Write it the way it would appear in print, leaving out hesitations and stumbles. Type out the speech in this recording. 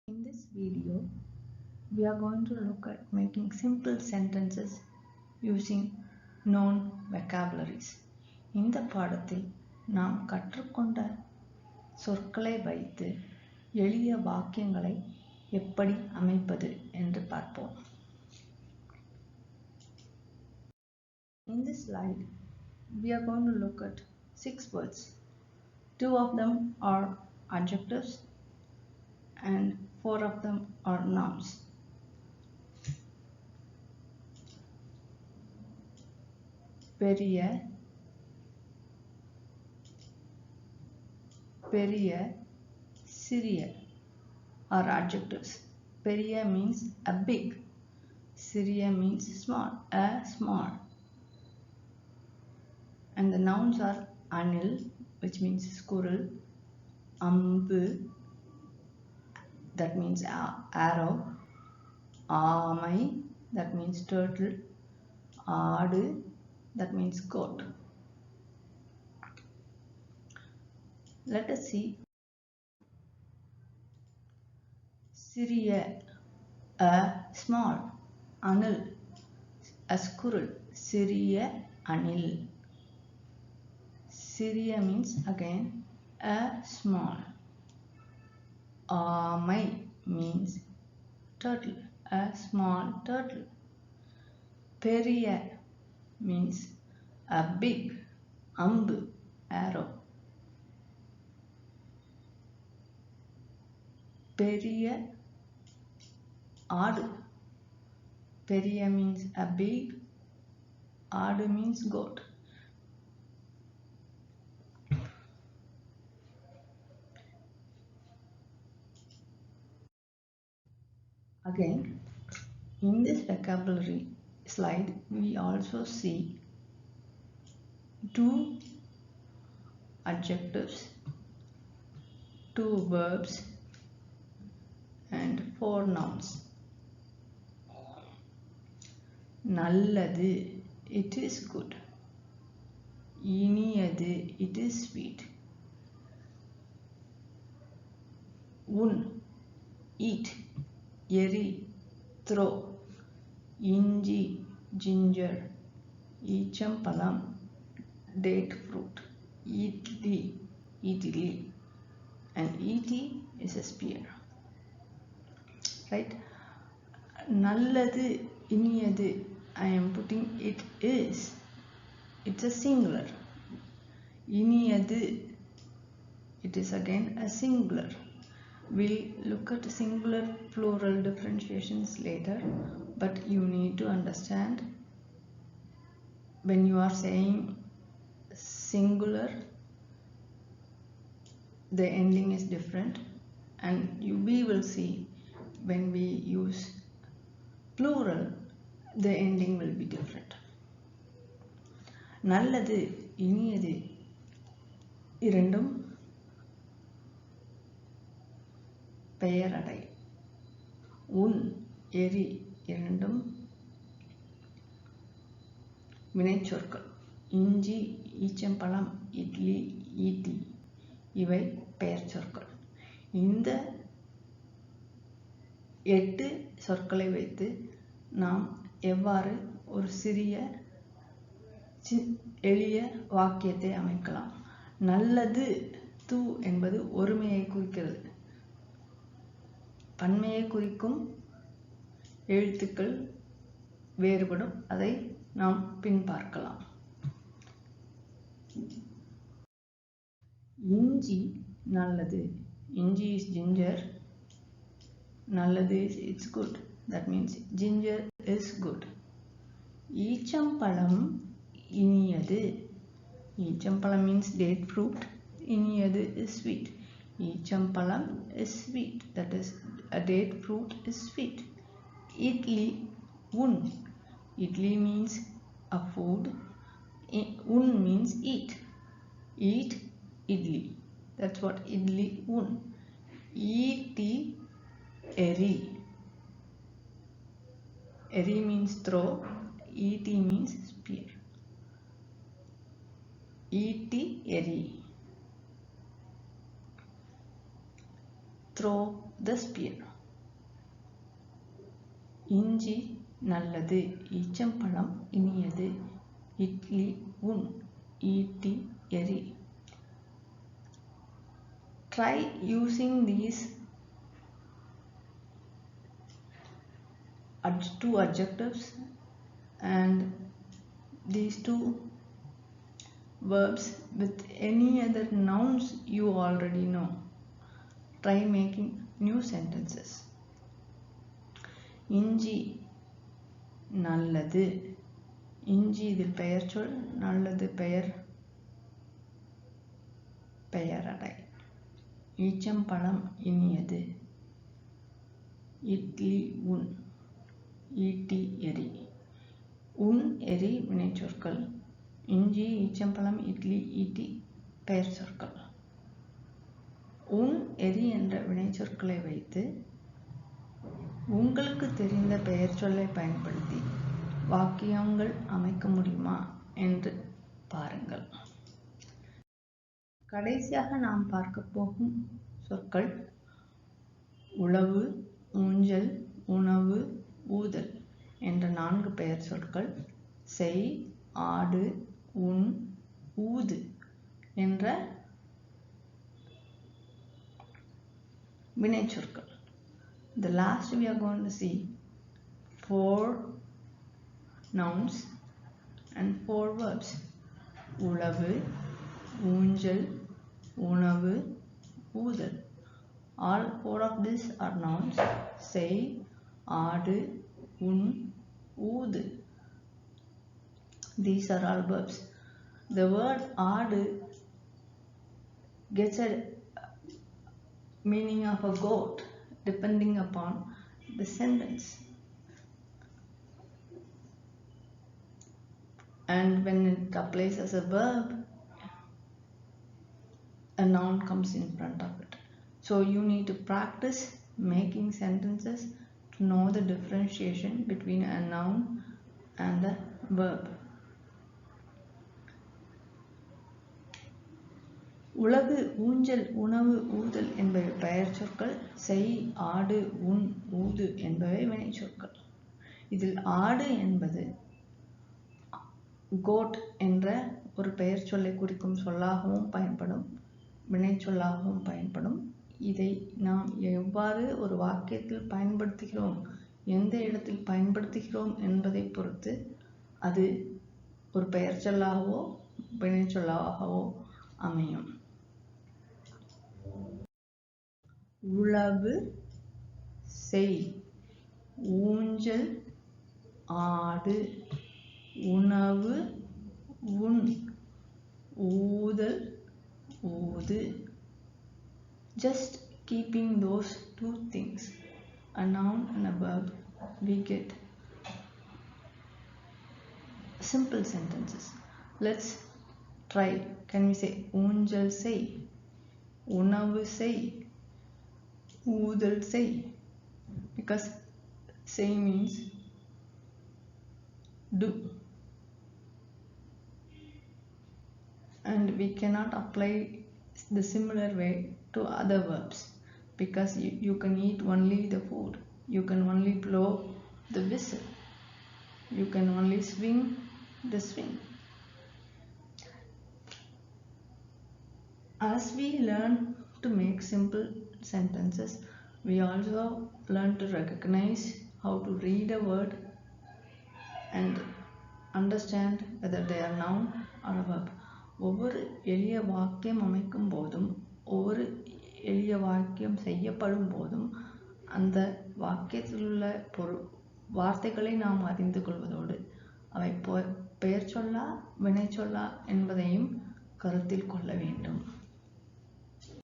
In this video, we are going to look at making simple sentences using known vocabularies. இந்த பாடத்தில் நாம் கற்றுக்கொண்ட சொற்களை வைத்து எளிய வாக்கியங்களை எப்படி அமைப்பது என்று பார்ப்போம். In this slide, we are going to look at 6 words. 2 of them are adjectives and 4 of them are nouns. பெரிய, பெரிய, சிறிய are adjectives. பெரிய means a big, சிறிய means small, a small. And the nouns are anil, which means squirrel, ambu, that means arrow, ஆமை, that means turtle, ஆடு, that means goat. Let us see. சிறிய, a small, anil, a squirrel, சிறிய anil. சிறிய means again a small. ஆமை means turtle, a small turtle. பெரிய means a big, ambu, arrow. பெரிய ஆடு, பெரிய means a big, ஆடு means goat. Again, in this vocabulary slide, we also see 2 adjectives, 2 verbs and 4 nouns. நல்லது, it is good. இனியது, it is sweet. உன், eat. எரி, throw. இஞ்சி, ginger. ஈச்சம்பழம், date fruit. Idli, idli. And et is a spear. Right? நல்லது, இனியது, I am putting it is. It's a singular. இனியது, it is again a singular. We'll look at singular plural differentiations later, but you need to understand when you are saying singular, the ending is different, and we will see when we use plural, the ending will be different. நல்லது, இனியது இரண்டும் பெயரடை. உன், எரி இரண்டும் வினைச்சொற்கள். இஞ்சி, ஈச்சம்பழம், இட்லி, ஈட்டி இவை பெயர் சொற்கள். இந்த 8 சொற்களை வைத்து நாம் எவ்வாறு ஒரு சிறிய எளிய வாக்கியத்தை அமைக்கலாம். நல்லது, து என்பது ஒருமையை குறிக்கிறது. பன்மையை குறிக்கும் எழுத்துக்கள் வேறுபடும், அதை நாம் பின் பார்க்கலாம். இஞ்சி நல்லது, இஞ்சி is ginger, நல்லது is it's good, that means ginger is good. ஈச்சம்பழம் இனியது, ஈச்சம்பழம் means date fruit, இனியது is sweet. ஈச்சம்பழம் is sweet, that is a date fruit is sweet. Idli, un, idli means a food, un means eat. Eat idli, that's what idli un. Eati, eri, eri means throw, eati means spear. Eati, eri, throw the spear. இஞ்சி நல்லது, ஈச்சம்பழம் இனியது, இட்லி உண், ஈட்டி எரி. Try using these two adjectives and these two verbs with any other nouns you already know. Try making new sentences. இஞ்சி நல்லது. இஞ்சி இதில் பெயர் சொல், நல்லது பெயரடை. ஈச்சம்பழம் இனியது. இட்லி உண், ஈட்டி எரி. உண் எரி வினைச்சொற்கள். இஞ்சி, ஈச்சம்பழம், இட்லி, ஈட்டி பெயர் சொற்கள். உண் எரி என்ற வினைச்சொற்களை வைத்து உங்களுக்கு தெரிந்த பெயர் சொல்லை பயன்படுத்தி வாக்கியங்கள் அமைக்க முடியுமா என்று பாருங்கள். கடைசியாக நாம் பார்க்க போகும் சொற்கள் உழவு, ஊஞ்சல், உணவு, ஊதல் என்ற 4 பெயர் சொற்கள். செய், ஆடு, உண், ஊது என்ற வினைச்சொற்கள். The last we are going to see 4 nouns and 4 verbs. உழவு, ஊஞ்சல், உணவு, ஊதல். All 4 of these are nouns. செய், ஆடு, உண், ஊது. These are all verbs. The word ஆடு gets a meaning of a goat depending upon the sentence. And when it applies as a verb, a noun comes in front of it. So you need to practice making sentences to know the differentiation between a noun and a verb. உழவு, ஊஞ்சல், உணவு, ஊதல் என்பவை பெயர் சொற்கள். செய், ஆடு, உண், ஊது என்பவை வினைச்சொற்கள். இதில் ஆடு என்பது கோட் என்ற ஒரு பெயர் சொல்லை குறிக்கும் சொல்லாகவும் பயன்படும், வினைச்சொல்லாகவும் பயன்படும். இதை நாம் எவ்வாறு ஒரு வாக்கியத்தில் பயன்படுத்துகிறோம், எந்த இடத்தில் பயன்படுத்துகிறோம் என்பதை பொறுத்து அது ஒரு பெயர் சொல்லாகவோ வினைச்சொல்லாகவோ அமையும். உழவு, செய், ஊஞ்சல், ஆடு, உணவு, உண், ஊதல், ஊது. Just keeping those 2 things, a noun and a verb, we get simple sentences. Let's try. Can we say ஊஞ்சல் செய், உணவு செய், ஊதல் செய்? Because say means do, and we cannot apply the similar way to other verbs, because you can eat only the food, you can only blow the whistle, you can only swing the swing. As we learn to make simple sentences, we also learn to recognize how to read a word and understand whether they are noun or a verb. ஒவ்வொரு எளிய வாக்கியம் அமைக்கும் போதும், ஒவ்வொரு எளிய வாக்கியம் செய்யப்படும் போதும் அந்த வாக்கியத்தில் உள்ள வார்த்தைகளை நாம் அறிந்து கொள்வதோடு அவை பெயர் சொல்லா வினை சொல்லா என்பதையும் கருத்தில் கொள்ள வேண்டும்.